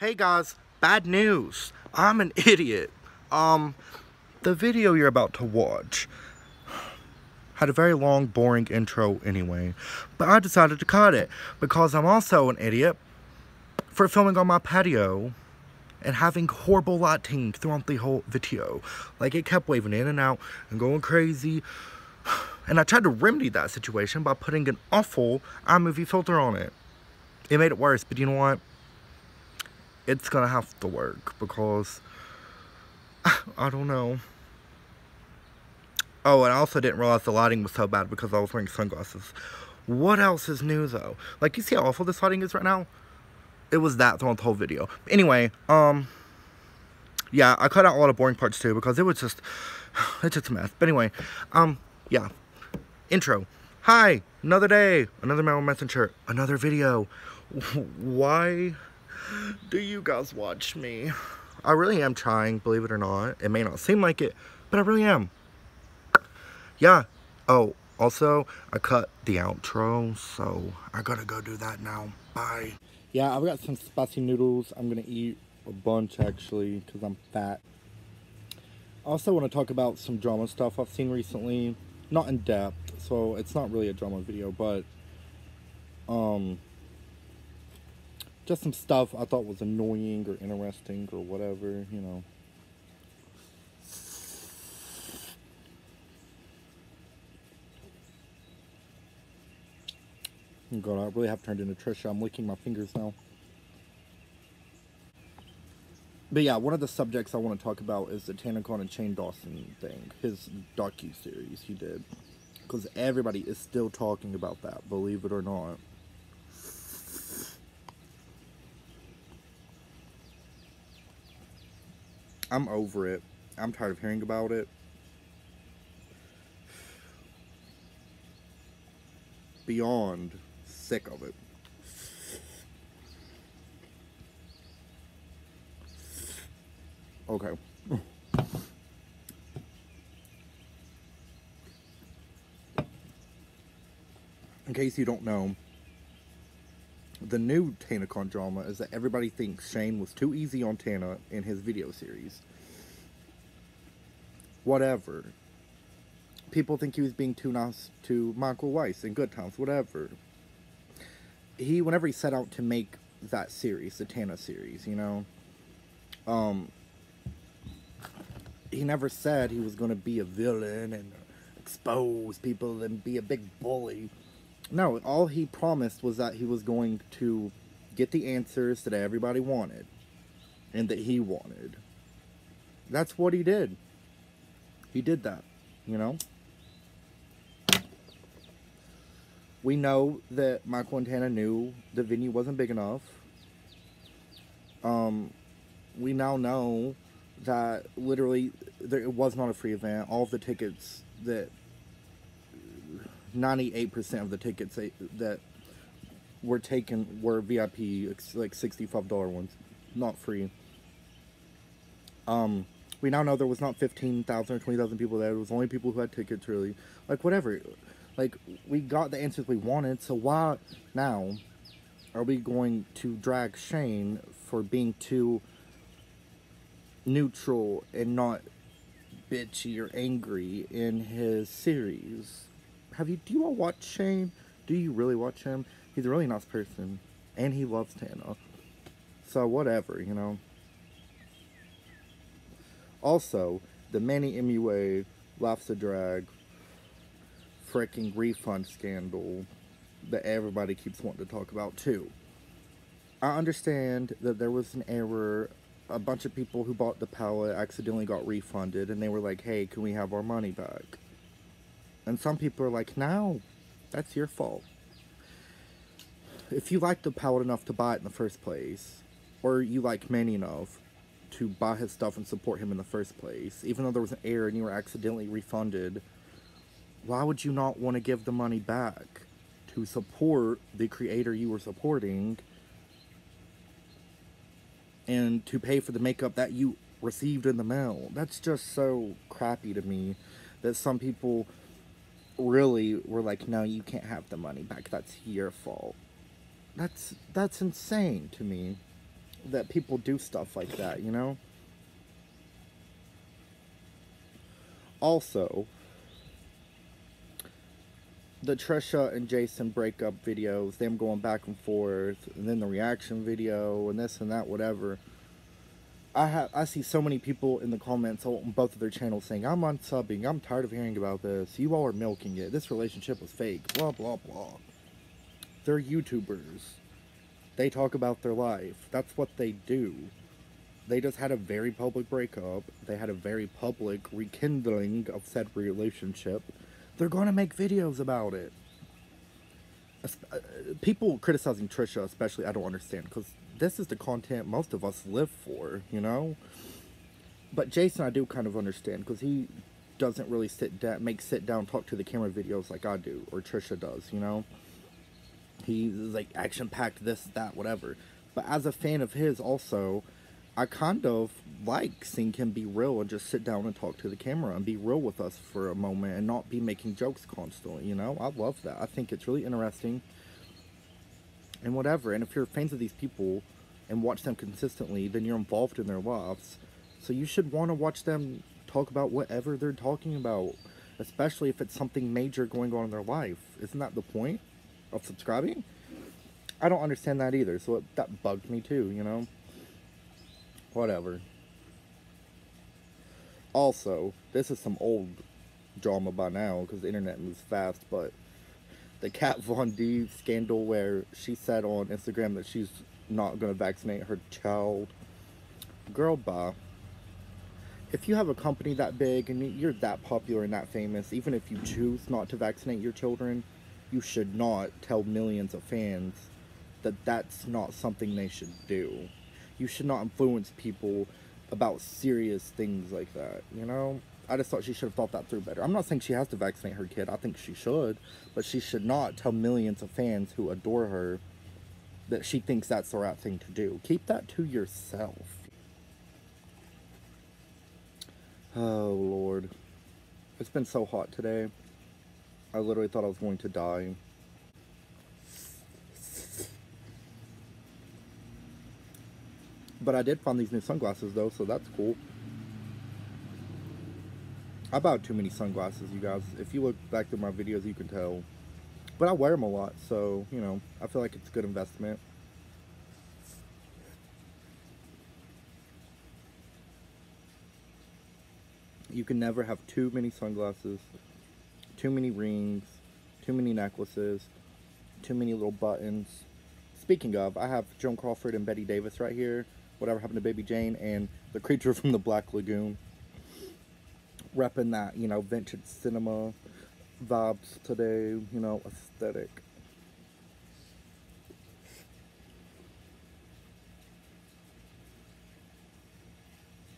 Hey guys, bad news. I'm an idiot. The video you're about to watch had a very long, boring intro anyway, but I decided to cut it because I'm also an idiot for filming on my patio and having horrible lighting throughout the whole video. Like, it kept waving in and out and going crazy. And I tried to remedy that situation by putting an awful iMovie filter on it. It made it worse, but you know what? It's gonna have to work because I don't know. Oh, and I also didn't realize the lighting was so bad because I was wearing sunglasses. What else is new though? Like, you see how awful this lighting is right now? It was that throughout the whole video. Anyway, yeah, I cut out a lot of boring parts too because it's just a mess. But anyway, yeah. Intro. Hi, another day, another mail messenger, another video. Why do you guys watch me? I really am trying, believe it or not. It may not seem like it, but I really am. Yeah. Oh, also, I cut the outro, so I gotta go do that now. Bye. Yeah, I've got some spicy noodles. I'm gonna eat a bunch, actually, because I'm fat. I also want to talk about some drama stuff I've seen recently. Not in depth, so it's not really a drama video, but, just some stuff I thought was annoying or interesting or whatever, you know. Oh God, I really have turned into Trisha. I'm licking my fingers now. But yeah, one of the subjects I want to talk about is the Tana and Shane thing. His docu-series he did. Because everybody is still talking about that, believe it or not. I'm over it. I'm tired of hearing about it. Beyond sick of it. Okay. In case you don't know, the new TanaCon drama is that everybody thinks Shane was too easy on Tana in his video series. Whatever. People think he was being too nice to Michael Weiss in Good Times, whatever. Whenever he set out to make that series, the Tana series, you know, he never said he was going to be a villain and expose people and be a big bully. No, all he promised was that he was going to get the answers that everybody wanted and that he wanted. That's what he did. He did that, you know? We know that Michael and Tana knew the venue wasn't big enough. We now know that literally it was not a free event. All of the tickets that 98% of the tickets that were taken were VIP, like $65 ones, not free. We now know there was not 15,000 or 20,000 people there. It was only people who had tickets, really. Like, whatever. Like, we got the answers we wanted, so why now are we going to drag Shane for being too neutral and not bitchy or angry in his series? Do you all watch Shane? Do you really watch him? He's a really nice person, and he loves Tana. So whatever, you know. Also, the Manny MUA Laughs a Drag freaking refund scandal that everybody keeps wanting to talk about too. I understand that there was an error. A bunch of people who bought the pallet accidentally got refunded, and they were like, hey, can we have our money back? And some people are like, no, that's your fault. If you like the pallet enough to buy it in the first place, or you like Manny enough to buy his stuff and support him in the first place, even though there was an error and you were accidentally refunded, why would you not want to give the money back to support the creator you were supporting and to pay for the makeup that you received in the mail? That's just so crappy to me that some people really were like, no, you can't have the money back, that's your fault. That's insane to me. that people do stuff like that, you know? Also, the Trisha and Jason breakup videos, them going back and forth, and then the reaction video, and this and that, whatever. I see so many people in the comments on both of their channels saying, I'm unsubbing, I'm tired of hearing about this, you all are milking it, this relationship was fake, blah, blah, blah. They're YouTubers. They talk about their life. That's what they do. They just had a very public breakup. They had a very public rekindling of said relationship. They're going to make videos about it. People criticizing Trisha especially, I don't understand, because this is the content most of us live for, you know? But Jason I do kind of understand, because he doesn't really sit down, talk to the camera videos like I do, or Trisha does, you know? He's like action-packed, this, that, whatever. But as a fan of his also, I kind of like seeing him be real and just sit down and talk to the camera and be real with us for a moment and not be making jokes constantly, you know? I love that. I think it's really interesting and whatever. And if you're fans of these people and watch them consistently, then you're involved in their lives. So you should want to watch them talk about whatever they're talking about, especially if it's something major going on in their life. Isn't that the point of subscribing? I don't understand that either, so that bugged me too, you know? Whatever. Also, this is some old drama by now, because the internet moves fast, but the Kat Von D scandal where she said on Instagram that she's not going to vaccinate her child. Girl, bye. If you have a company that big and you're that popular and that famous, even if you choose not to vaccinate your children, you should not tell millions of fans that that's not something they should do. You should not influence people about serious things like that, you know? I just thought she should have thought that through better. I'm not saying she has to vaccinate her kid. I think she should. But she should not tell millions of fans who adore her that she thinks that's the right thing to do. Keep that to yourself. Oh, Lord. It's been so hot today. I literally thought I was going to die. But I did find these new sunglasses, though, so that's cool. I bought too many sunglasses, you guys. If you look back through my videos, you can tell. But I wear them a lot, so, you know, I feel like it's a good investment. You can never have too many sunglasses, too many rings, too many necklaces, too many little buttons. Speaking of, I have Joan Crawford and Betty Davis right here. Whatever Happened to Baby Jane, and the creature from the Black Lagoon. Repping that, you know, vintage cinema vibes today, you know, aesthetic.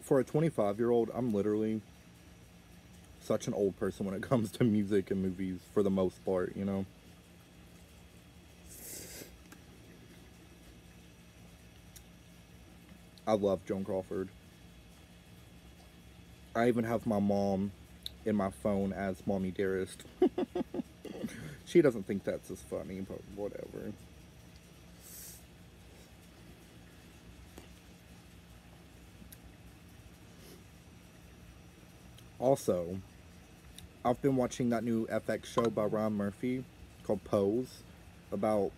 For a 25-year-old, I'm literally such an old person when it comes to music and movies, for the most part, you know. I love Joan Crawford. I even have my mom in my phone as Mommy Dearest. She doesn't think that's as funny, but whatever. Also, I've been watching that new FX show by Ryan Murphy called Pose, about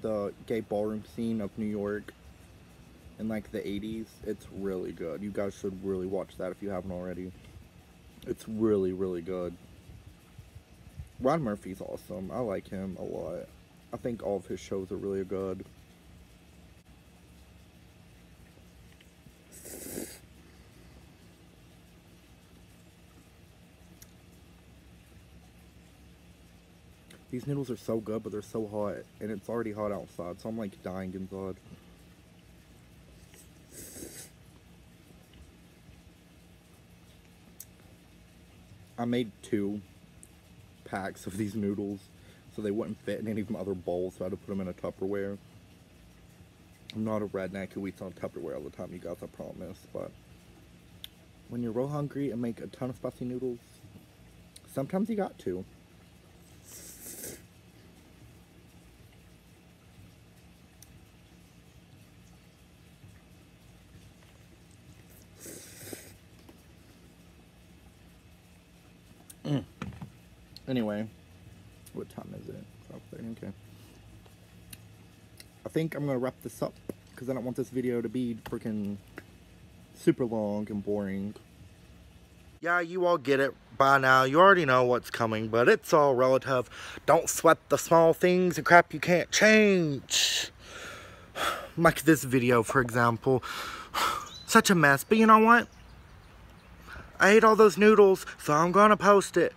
the gay ballroom scene of New York in like the 80s. It's really good. You guys should really watch that if you haven't already. It's really, really good. Ryan Murphy's awesome. I like him a lot. I think all of his shows are really good. These noodles are so good, but they're so hot, and it's already hot outside, so I'm like dying inside. I made 2 packs of these noodles, so they wouldn't fit in any of my other bowls, so I had to put them in a Tupperware. I'm not a redneck who eats on Tupperware all the time, you guys, I promise, but when you're real hungry and make a ton of spicy noodles, sometimes you got to. Anyway, what time is it? 12:30, okay. I think I'm gonna wrap this up because I don't want this video to be freaking super long and boring. Yeah, you all get it by now. You already know what's coming, but it's all relative. Don't sweat the small things and crap you can't change. Like this video, for example. Such a mess, but you know what? I ate all those noodles, so I'm gonna post it.